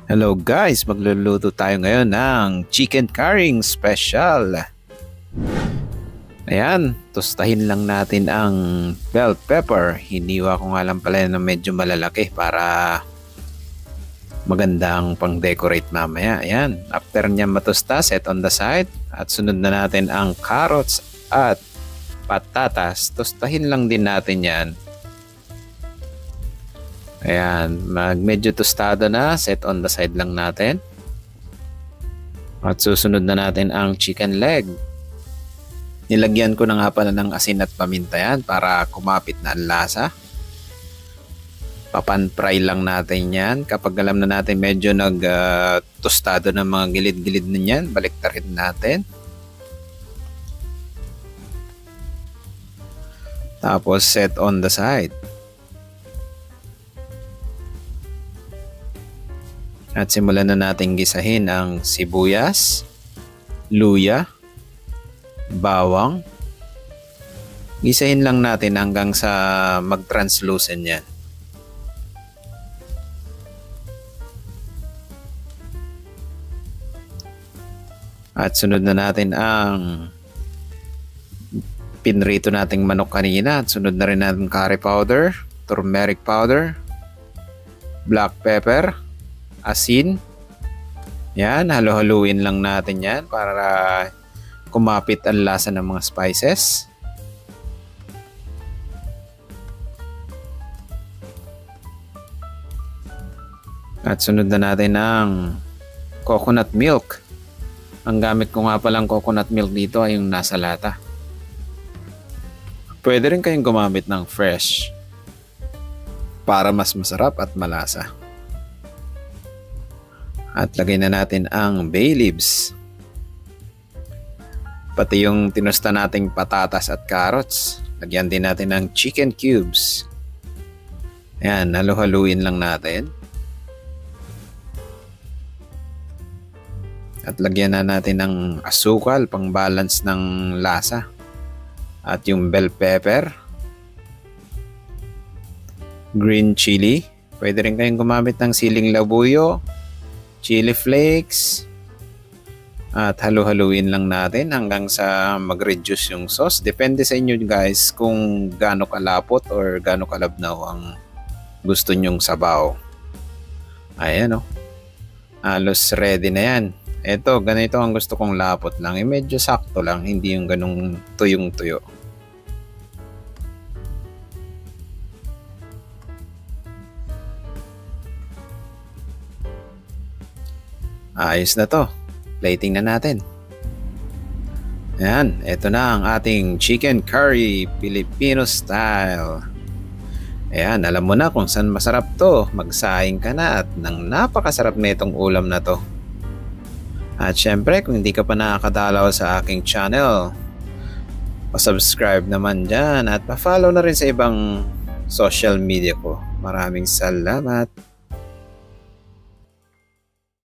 Hello guys, magluluto tayo ngayon ng chicken curry special. Ayan, tostahin lang natin ang bell pepper. Hiniwa ko nga lang pala na medyo malalaki para magandang pang decorate mamaya. Ayan, after niya matosta, set on the side. At sunod na natin ang carrots at patatas. Tostahin lang din natin yan. Ayan, medyo tostado na, set on the side lang natin. At susunod na natin ang chicken leg. Nilagyan ko na nga pala ng asin at paminta yan para kumapit na ang lasa. Papan-fry lang natin yan. Kapag alam na natin medyo tostado ng mga gilid-gilid na yan, baliktarin natin. Tapos set on the side. At simulan na natin gisahin ang sibuyas, luya, bawang. Gisahin lang natin hanggang sa mag-translucent yan. At sunod na natin ang pinrito nating manok kanina. At sunod na rin natin curry powder, turmeric powder, black pepper, asin. Yan, halo-haluin lang natin yan para kumapit ang lasa ng mga spices. At sunod na natin ang coconut milk. Ang gamit ko nga palang coconut milk dito ay yung nasa lata. Pwede rin kayong gumamit ng fresh para mas masarap at malasa. At lagay na natin ang bay leaves. Pati yung tinusta nating patatas at carrots. Lagyan din natin ng chicken cubes. Ayan, halo-haluin lang natin. At lagyan na natin ng asukal pang balance ng lasa. At yung bell pepper. Green chili. Pwede rin kayong gumamit ng siling labuyo, chili flakes. At halo-haluin lang natin hanggang sa mag-reduce yung sauce. Depende sa inyo guys kung gaano kalapot or gaano kalabnaw ang gusto nyong sabaw. Ayan o. Halos ready na yan. Ito, ganito ang gusto kong lapot lang. Medyo sakto lang, hindi yung ganong tuyong-tuyo. Ayos na to. Plating na natin. Ayan, ito na ang ating chicken curry Filipino style. Ayan, alam mo na kung saan masarap to. Magsaing ka na at nang napakasarap na itong ulam na to. At syempre, kung hindi ka pa nakakadalaw sa aking channel, pa-subscribe naman dyan at pa-follow na rin sa ibang social media ko. Maraming salamat!